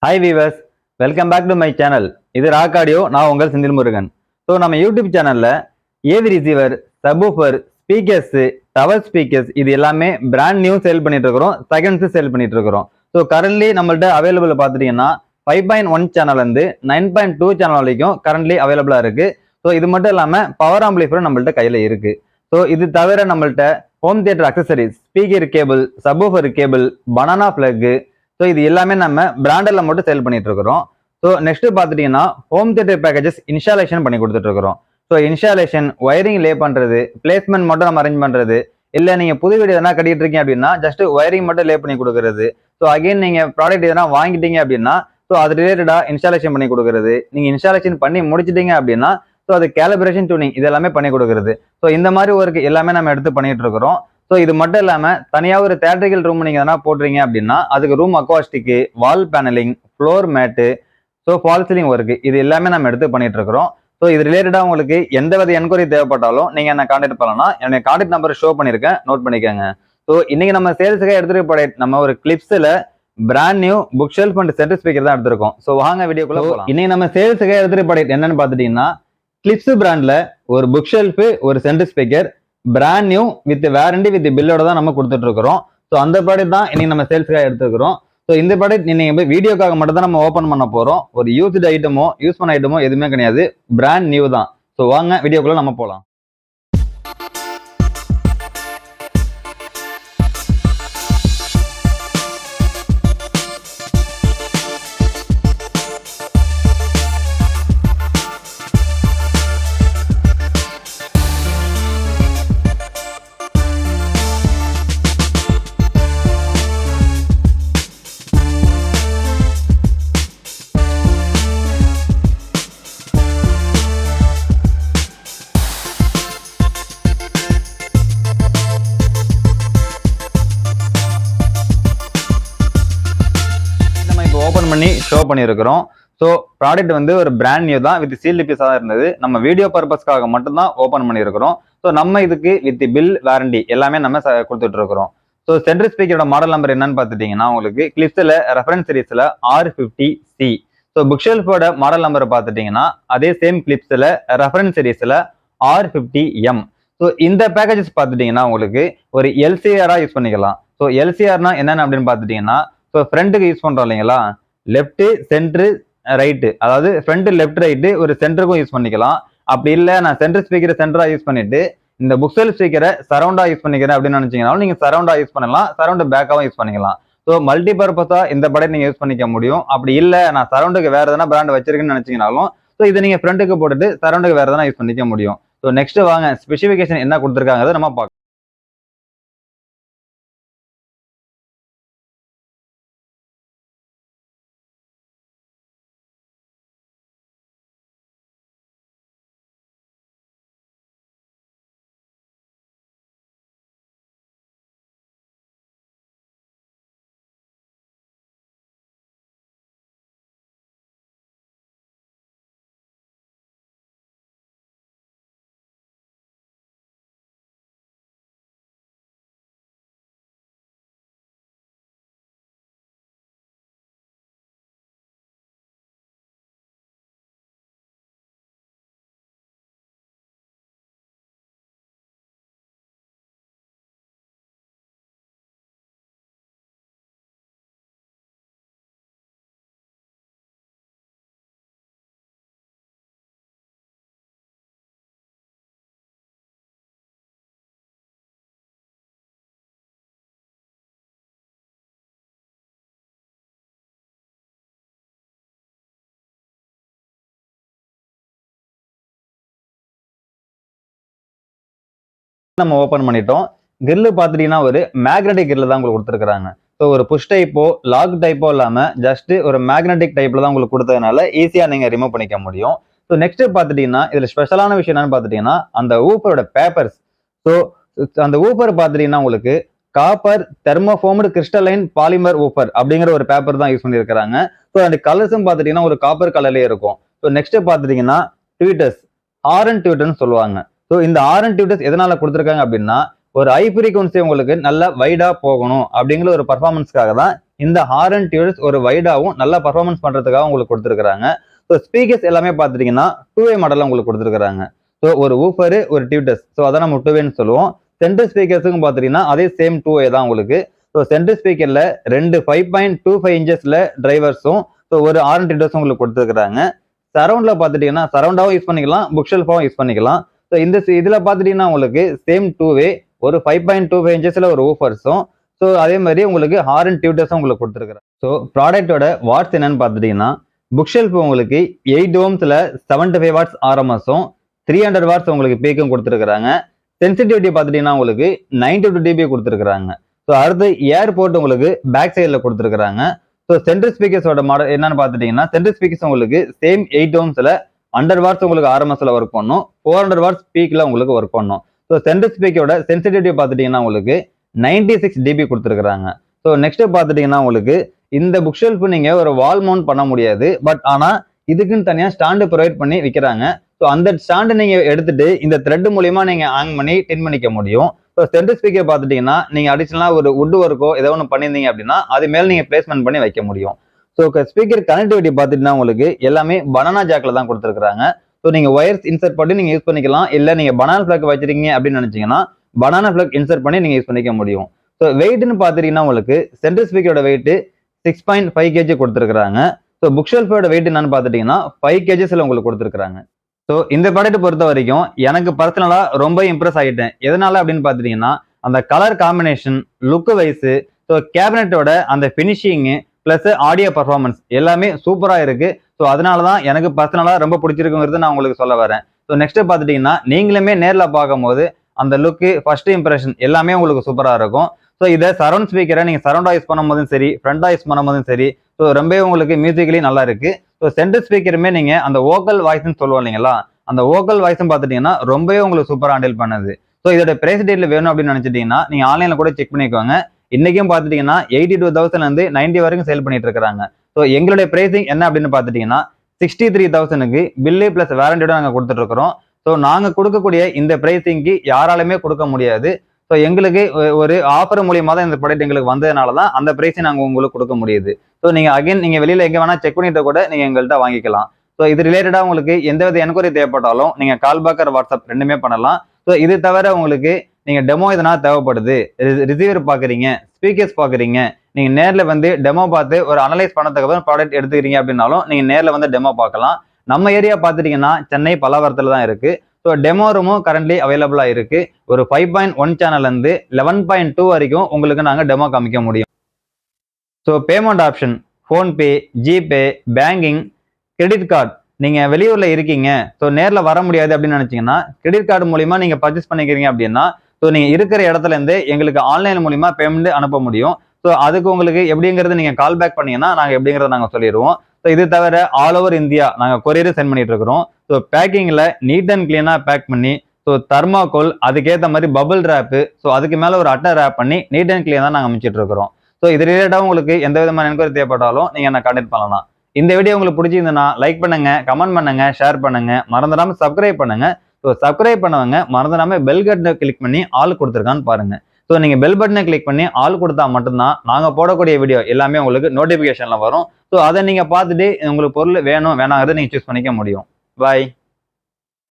Hi viewers, welcome back to my channel. இது Rock Audio. நான் உங்கள் செந்தில் முருகன். ஸோ நம்ம யூடியூப் சேனலில் AV receiver, subwoofer, speakers, tower speakers இது எல்லாமே பிராண்ட் நியூ சேல் பண்ணிட்டு இருக்கிறோம், செகண்ட்ஸ் சேல் பண்ணிட்டு இருக்கிறோம். ஸோ கரண்ட்லி நம்மள்ட்ட அவைலபிள் பார்த்துட்டீங்கன்னா 5.1 சேனல் இருந்து 9.2 சேனல் வரைக்கும் கரண்ட்லி அவைலபிளாக இருக்கு. ஸோ இது மட்டும் இல்லாமல் பவர் ஆம்பிளிஃபரும் நம்மள்ட்ட கையில் இருக்கு. ஸோ இது தவிர நம்மள்ட்ட home theatre accessories, speaker cable, subwoofer cable, banana plug, so இது எல்லாமே நம்ம பிராண்டில் மட்டும் சேல் பண்ணிட்டு இருக்கிறோம். ஸோ நெக்ஸ்ட் பார்த்துட்டீங்கன்னா ஹோம் தியேட்டர் பேக்கேஜஸ் இன்ஸ்டாலேஷன் பண்ணி கொடுத்துட்டு இருக்கிறோம். ஸோ இன்ஸ்டாலேஷன், ஒயரிங் லே பண்ணுறது, பிளேஸ்மெண்ட் மட்டும் நம்ம அரேஞ்ச் பண்ணுறது, இல்லை நீங்கள் புது வீடு எதனா கட்டிட்டு இருக்கீங்க அப்படின்னா ஜஸ்ட் ஒயரிங் மட்டும் லே பண்ணி கொடுக்குறது. ஸோ அகைன் நீங்கள் ப்ராடக்ட் எதனா வாங்கிட்டீங்க அப்படின்னா ஸோ அது ரிலேட்டடாக இன்ஸ்டாலேஷன் பண்ணி கொடுக்குறது. நீங்கள் இன்ஸ்டாலேஷன் பண்ணி முடிச்சிட்டீங்க அப்படின்னா ஸோ அது கேலிபிரேஷன் டியூனிங் இது எல்லாமே பண்ணி கொடுக்குறது. ஸோ இந்த மாதிரி ஒர்க் எல்லாமே நம்ம எடுத்து பண்ணிட்டு இருக்கிறோம். ஸோ இது மட்டும் இல்லாமல் தனியாக ஒரு தேட்ரிக்கல் ரூம் நீங்கள் எதனா போடுறீங்க அப்படின்னா அதுக்கு room acoustic, wall paneling, floor mat, so fall ceiling work இது எல்லாமே நம்ம எடுத்து பண்ணிட்டு இருக்கிறோம். ஸோ இது ரிலேட்டடாக உங்களுக்கு எந்த வித என்கொயரி தேவைப்பட்டாலும் நீங்கள் என்ன கான்டாக்ட் பண்ணலாம். என்னுடைய கான்டாக்ட் நம்பர் ஷோ பண்ணியிருக்கேன், நோட் பண்ணிக்கோங்க. ஸோ இன்னைக்கு நம்ம சேல்ஸுக்காக எடுத்துகிட்டு போட நம்ம ஒரு கிளிப்ஸில் brand new book shelf and centre speaker தான் எடுத்திருக்கோம். ஸோ வாங்க வீடியோக்குள்ள போகலாம். இன்னைக்கு நம்ம சேல்ஸுக்காக எடுத்துகிட்டு போட என்னன்னு பார்த்துட்டீங்கன்னா கிளிப்ஸ் பிராண்ட்ல ஒரு புக் ஷெல்ஃப், ஒரு centre speaker brand new with warranty with பில்லோட தான் நம்ம கொடுத்துட்டு இருக்கிறோம். ஸோ அந்த ப்ராடக்ட் தான் இன்னைக்கு நம்ம சேல்ஸுக்காக எடுத்துக்கிறோம். ஸோ இந்த ப்ராடக்ட் நீங்க வீடியோக்காக மட்டும் தான் நம்ம ஓப்பன் பண்ண போறோம். ஒரு யூஸ்டு ஐட்டமோ யூஸ் பண்ண ஐட்டமோ எதுவுமே கிடையாது, பிராண்ட் நியூ தான். ஸோ வாங்க வீடியோக்குள்ள நம்ம போகலாம். ஓப்பன் பண்ணி ஷோ பண்ணியிருக்கிறோம். ஸோ ப்ராடக்ட் வந்து ஒரு பிராண்ட் நியூ தான், வித் சீல்டு பீஸாக தான் இருந்தது. நம்ம வீடியோ பர்பஸ்க்காக மட்டும்தான் ஓப்பன் பண்ணியிருக்கிறோம். ஸோ நம்ம இதுக்கு வித் பில், வாரண்டி எல்லாமே நம்ம கொடுத்துட்டு இருக்கிறோம். ஸோ சென்ட்ரல் ஸ்பீக்கரோட மாடல் நம்பர் என்னன்னு பார்த்துட்டீங்கன்னா உங்களுக்கு கிளிப்ஸில் ரெஃபரன்ஸ் சீரீஸில் R50C. ஸோ புக் ஷெல்ஃபோட மாடல் நம்பர் பார்த்துட்டீங்கன்னா அதே சேம் கிளிப்ஸில் ரெஃபரன்ஸ் சீரீஸில் R50M. ஸோ இந்த பேக்கேஜஸ் பார்த்துட்டீங்கன்னா உங்களுக்கு ஒரு எல்சிஆராக யூஸ் பண்ணிக்கலாம். ஸோ எல்சிஆர்னா என்னென்ன அப்படின்னு பார்த்துட்டீங்கன்னா ஸோ ஃப்ரண்ட்டுக்கு யூஸ் பண்ணுறோம் இல்லைங்களா, லெஃப்ட், சென்ட்ரு, ரைட்டு, அதாவது ஃப்ரண்ட், லெஃப்ட், ரைட்டு ஒரு சென்டருக்கும் யூஸ் பண்ணிக்கலாம். அப்படி இல்லை நான் சென்டர் ஸ்பீக்கரை சென்டராக யூஸ் பண்ணிட்டு இந்த புக் ஷெல்ஃப் ஸ்பீக்கரை சரௌண்டாக யூஸ் பண்ணிக்கிறேன் அப்படின்னு நினைச்சீங்கன்னாலும் நீங்கள் சரௌண்டாக யூஸ் பண்ணலாம், சரௌண்ட் பேக்காகவும் யூஸ் பண்ணிக்கலாம். ஸோ மல்டி பர்பஸாக இந்த படம் நீங்கள் யூஸ் பண்ணிக்க முடியும். அப்படி இல்லை நான் சரௌண்டுக்கு வேறு எதனா பிராண்ட் வச்சிருக்கேன்னு நினைச்சீங்கனாலும் ஸோ இதை நீங்கள் ஃப்ரண்ட்டுக்கு போட்டுட்டு சரௌண்டுக்கு வேறு எதனா யூஸ் பண்ணிக்க முடியும். ஸோ நெக்ஸ்ட் வாங்க ஸ்பெசிஃபிகேஷன் என்ன கொடுத்துருக்காங்க நம்ம பார்க்கலாம். நம்ம ஓப்பன் பண்ணிட்டோம். கிரில் பார்த்துட்டீங்கன்னா ஒரு மேக்னெட்டிக் கிரில் தான் உங்களுக்கு கொடுத்துருக்காங்க. ஸோ ஒரு புஷ் டைப்போ லாக் டைப்போ இல்லாமல் ஜஸ்ட் ஒரு மேக்னெட்டிக் டைப்ல தான் உங்களுக்கு கொடுத்ததுனால ஈஸியாக நீங்கள் ரிமூவ் பண்ணிக்க முடியும். ஸோ நெக்ஸ்ட் பார்த்துட்டீங்கன்னா இதில் ஸ்பெஷலான விஷயம் என்னன்னு பார்த்துட்டீங்கன்னா அந்த ஊப்பரோட பேப்பர்ஸ். ஸோ அந்த ஊப்பர் பார்த்துட்டீங்கன்னா உங்களுக்கு காப்பர் தெர்மோஃபோம்டு கிறிஸ்டலைன் பாலிமர் ஊப்பர் அப்படிங்கிற ஒரு பேப்பர் தான் யூஸ் பண்ணியிருக்கிறாங்க. ஸோ அந்த கலர்ஸும் பார்த்துட்டீங்கன்னா ஒரு காப்பர் கலர்லேயே இருக்கும். ஸோ நெக்ஸ்ட் பார்த்துட்டீங்கன்னா ட்வீட்டர்ஸ், ஆரன் ட்வீட்டர்னு சொல்லுவாங்க. ஸோ இந்த ஆரன் டியூட்டர்ஸ் எதனால கொடுத்துருக்காங்க அப்படின்னா ஒரு ஹை ஃப்ரீக்வன்சி உங்களுக்கு நல்ல வைடா போகணும் அப்படிங்கிற ஒரு பர்ஃபார்மன்ஸ்க்காக தான் இந்த ஹாரன் டியூன்ஸ் ஒரு வைடாவும் நல்ல பர்ஃபார்மன்ஸ் பண்றதுக்காக உங்களுக்கு கொடுத்துருக்காங்க. ஸோ ஸ்பீக்கர்ஸ் எல்லாமே பார்த்துட்டீங்கன்னா 2-வே மாடலில் உங்களுக்கு கொடுத்துருக்காங்க. ஸோ ஒரு ஊஃபர் ஒரு டியூட்டஸ், ஸோ அதை நம்ம 2-வேன்னு சொல்லுவோம். சென்ட்ரல் ஸ்பீக்கர்ஸுக்கும் பார்த்துட்டீங்கன்னா அதே சேம் 2-வே தான் உங்களுக்கு. ஸோ சென்ட்ரல் ஸ்பீக்கர்ல 2 5.25 இன்ச்சஸ்ல டிரைவர்ஸும் ஸோ ஒரு ஹாரன் டியூட்டஸும் உங்களுக்கு கொடுத்துருக்காங்க. சரௌண்ட்ல பார்த்துட்டீங்கன்னா சரௌண்டாவும் யூஸ் பண்ணிக்கலாம், புக் ஷெல்ஃபாவும் யூஸ் பண்ணிக்கலாம். ஸோ இதுல பார்த்துட்டீங்கன்னா உங்களுக்கு சேம் 2-வே ஒரு 5.25 இன்ச்சஸ்ல ஒரு ஊஃபர்ஸும் ஸோ அதே மாதிரி உங்களுக்கு ஹாரன் டியூட்டர்ஸும் உங்களுக்கு கொடுத்துருக்காங்க. ஸோ ப்ராடக்டோட வாட்ஸ் என்னன்னு பார்த்துட்டீங்கன்னா புக் ஷெல்ஃப் உங்களுக்கு 8 ohmsல 75 வாட்ஸ் ஆர்எம்எஸும் 300 வாட்ஸ் உங்களுக்கு பீக்கும் கொடுத்துருக்காங்க. சென்சிட்டிவிட்டி பார்த்துட்டீங்கன்னா உங்களுக்கு 92 dB கொடுத்துருக்காங்க. ஸோ அடுத்து ஏர்போர்ட் உங்களுக்கு பேக் சைடில் கொடுத்துருக்காங்க. ஸோ சென்ட்ரல் ஸ்பீக்கர்ஸோட மாடல் என்னன்னு பார்த்துட்டீங்கன்னா சென்ட்ரல் ஸ்பீக்கர்ஸ் உங்களுக்கு சேம் 8 ohmsல 100 வாட்ஸ் உங்களுக்கு ஆர்எம்எஸ்ல ஒர்க் பண்ணும், 400 வாட்ஸ் பீக்ல உங்களுக்கு ஒர்க் பண்ணும். ஸோ சென்ட்ரல் ஸ்பீக்கரோட சென்சிட்டிவிட்டி பார்த்துட்டீங்கன்னா உங்களுக்கு 96 dB கொடுத்துருக்காங்க. ஸோ நெக்ஸ்ட் பார்த்துட்டீங்கன்னா உங்களுக்கு இந்த புக் ஷெல்ஃப் நீங்க ஒரு வால் மவுண்ட் பண்ண முடியாது, பட் ஆனா இதுக்குன்னு தனியா ஸ்டாண்டு ப்ரொவைட் பண்ணி விற்கிறாங்க. ஸோ அந்த ஸ்டாண்டு நீங்க எடுத்துட்டு இந்த த்ரெட் மூலியமா நீங்க ஹேங் பண்ணி டின் பண்ணிக்க முடியும். ஸோ சென்ட்ரல் ஸ்பீக்கர் பார்த்துட்டீங்கன்னா நீங்க அடிஷனலா ஒரு வுட் ஒர்க்கோ ஏதோ ஒன்று பண்ணியிருந்தீங்க அப்படின்னா அது மேல நீங்க பிளேஸ்மெண்ட் பண்ணி வைக்க முடியும். ஸோ ஸ்பீக்கர் கனெக்டிவிட்டி பார்த்துட்டீங்கன்னா உங்களுக்கு எல்லாமே பனானா ஜாக்ல தான் கொடுத்துருக்காங்க. ஸோ நீங்க ஒயர்ஸ் இன்சர்ட் பண்ணி நீங்க யூஸ் பண்ணிக்கலாம், இல்ல நீங்க பனானா பிளக் வச்சிருக்கீங்க அப்படின்னு நினைச்சீங்கன்னா பனானா பிளக் இன்சர்ட் பண்ணி நீங்க யூஸ் பண்ணிக்க முடியும். ஸோ வெயிட்னு பார்த்துட்டீங்கன்னா உங்களுக்கு சென்ட்ரல் ஸ்பீக்கரோட வெயிட் 6.5 kg கொடுத்துருக்காங்க. ஸோ புக் ஷெல்ஃபோட வெயிட் என்னன்னு பார்த்துட்டீங்கன்னா 5 kgsல உங்களுக்கு கொடுத்துருக்காங்க. ஸோ இந்த ப்ராடக்ட் பொறுத்த வரைக்கும் எனக்கு பர்சனலா ரொம்ப இம்ப்ரெஸ் ஆகிட்டேன். எதனால அப்படின்னு பார்த்துட்டீங்கன்னா அந்த colour combination, look wise, so கேபினட்டோட அந்த ஃபினிஷிங் பிளஸ் ஆடியோ பர்ஃபார்மன்ஸ் எல்லாமே சூப்பரா இருக்கு. ஸோ அதனால தான் எனக்கு பர்சனலா ரொம்ப பிடிச்சிருக்குங்கிறது நான் உங்களுக்கு சொல்ல வரேன். ஸோ நெக்ஸ்ட் பார்த்துட்டீங்கன்னா நீங்களுமே நேரில் பார்க்கும்போது அந்த லுக்கு ஃபர்ஸ்ட் இம்ப்ரெஷன் எல்லாமே உங்களுக்கு சூப்பரா இருக்கும். ஸோ இதை சரௌண்ட் ஸ்பீக்கரை நீங்க சரௌண்டா யூஸ் பண்ணும்போதும் சரி, ஃப்ரண்டா யூஸ் பண்ணும்போதும் சரி, ஸோ ரொம்பவே உங்களுக்கு மியூசிக்கலி நல்லா இருக்கு. ஸோ சென்ட்ரல் ஸ்பீக்கருமே நீங்க அந்த வோக்கல் வாய்ஸ்ன்னு சொல்லுவோம் இல்லைங்களா, அந்த வோக்கல் வாய்ஸும் பார்த்துட்டீங்கன்னா ரொம்பவே உங்களுக்கு சூப்பரா ஹேண்டில் பண்ணுது. ஸோ இதோட பிரைஸ் டேட்ல வேணும் அப்படின்னு நினைச்சிட்டீங்கன்னா நீங்க ஆன்லைன்ல கூட செக் பண்ணிக்கோங்க. இன்னைக்கும் பார்த்துட்டீங்கன்னா 82,000 இருந்து 90 வரைக்கும் சேல் பண்ணிட்டு இருக்காங்க. ஸோ எங்களுடைய பிரைசிங் என்ன அப்படின்னு பார்த்துட்டீங்கன்னா 63,000க்கு பில்லு பிளஸ் வாரண்டியோட நாங்கள் கொடுத்துட்டு இருக்கிறோம். ஸோ நாங்கள் கொடுக்கக்கூடிய இந்த பிரைசிங்க்கு யாராலுமே கொடுக்க முடியாது. ஸோ எங்களுக்கு ஒரு ஆஃபர் மூலியமா தான் இந்த ப்ராடக்ட் எங்களுக்கு வந்ததுனால தான் அந்த பிரைஸை நாங்கள் உங்களுக்கு கொடுக்க முடியுது. ஸோ நீங்க அகைன் நீங்க வெளியில எங்க வேணா செக் பண்ணிட்டு கூட நீங்க எங்கள்கிட்ட வாங்கிக்கலாம். ஸோ இது ரிலேட்டடா உங்களுக்கு எந்தவித என்கொயரி தேவைப்பட்டாலும் நீங்க கால் பேக் ஆர் வாட்ஸ்அப் ரெண்டுமே பண்ணலாம். ஸோ இது தவிர உங்களுக்கு நீங்க டெமோ எதனா தேவைப்படுது, ரிசீவர் பாக்குறீங்க, ஸ்பீக்கர்ஸ் பாக்குறீங்க, நீங்க நேர்ல வந்து டெமோ பார்த்து ஒரு அனலைஸ் பண்ணதுக்கு அப்புறம் ப்ராடக்ட் எடுத்துக்கிறீங்க அப்படின்னாலும் நீங்க நேர்ல வந்து டெமோ பார்க்கலாம். நம்ம ஏரியா பார்த்துட்டீங்கன்னா சென்னை பல்லாவரத்துல தான் இருக்கு. ஸோ டெமோ ரூமும் கரண்ட்லி அவைலபிளா இருக்கு. ஒரு 5.1 சேனல்ல இருந்து 11.2 வரைக்கும் உங்களுக்கு நாங்க டெமோ காமிக்க முடியும். So payment option PhonePe, GPay, banking, credit card. நீங்க வெளியூர்ல இருக்கீங்க, ஸோ நேரில் வர முடியாது அப்படின்னு நினைச்சீங்கன்னா கிரெடிட் கார்டு மூலியமா நீங்க பர்ச்சேஸ் பண்ணிக்கிறீங்க அப்படின்னா ஸோ நீங்க இருக்கிற இடத்துல இருந்து எங்களுக்கு ஆன்லைன் மூலியமா பேமெண்ட் அனுப்ப முடியும். ஸோ அதுக்கு உங்களுக்கு எப்படிங்கிறது நீங்க கால் பேக் பண்ணீங்கன்னா நாங்க எப்படிங்கிறத நாங்க சொல்லிடுவோம். ஸோ இது தவிர ஆல் ஓவர் இந்தியா நாங்க கொரியர் சென்ட் பண்ணிட்டு இருக்கிறோம். ஸோ பேக்கிங்ல நீட் அண்ட் கிளீனா பேக் பண்ணி, ஸோ தர்மாகோல் அதுக்கேற்ற மாதிரி பபிள் ரேப்பு, ஸோ அதுக்கு மேல ஒரு அட்டை ரேப் பண்ணி நீட் அண்ட் கிளீனா நாங்க அமைச்சிட்டு இருக்கிறோம். ஸோ இது ரிலேட்டடா உங்களுக்கு எந்த விதமான என்கொயரி தேவைப்பட்டாலும் நீங்க என்ன கான்டாக்ட் பண்ணலாம். இந்த வீடியோ உங்களுக்கு பிடிச்சிருந்ததுன்னா லைக் பண்ணுங்க, கமெண்ட் பண்ணுங்க, ஷேர் பண்ணுங்க, மறந்துடாம சப்ஸ்கிரைப் பண்ணுங்க. ஸோ சப்ஸ்கிரைப் பண்ணவங்க மறந்துடாம பெல் பட்டனை கிளிக் பண்ணி ஆல் கொடுத்துருக்கான்னு பாருங்க. ஸோ நீங்க பெல் பட்டனை கிளிக் பண்ணி ஆல் கொடுத்தா மட்டும்தான் நாங்க போடக்கூடிய வீடியோ எல்லாமே உங்களுக்கு நோட்டிபிகேஷன்ல வரும். ஸோ அதை நீங்க பார்த்துட்டு உங்களுக்கு பொருள் வேணும் வேணாங்கிறத நீங்க சூஸ் பண்ணிக்க முடியும். பாய்.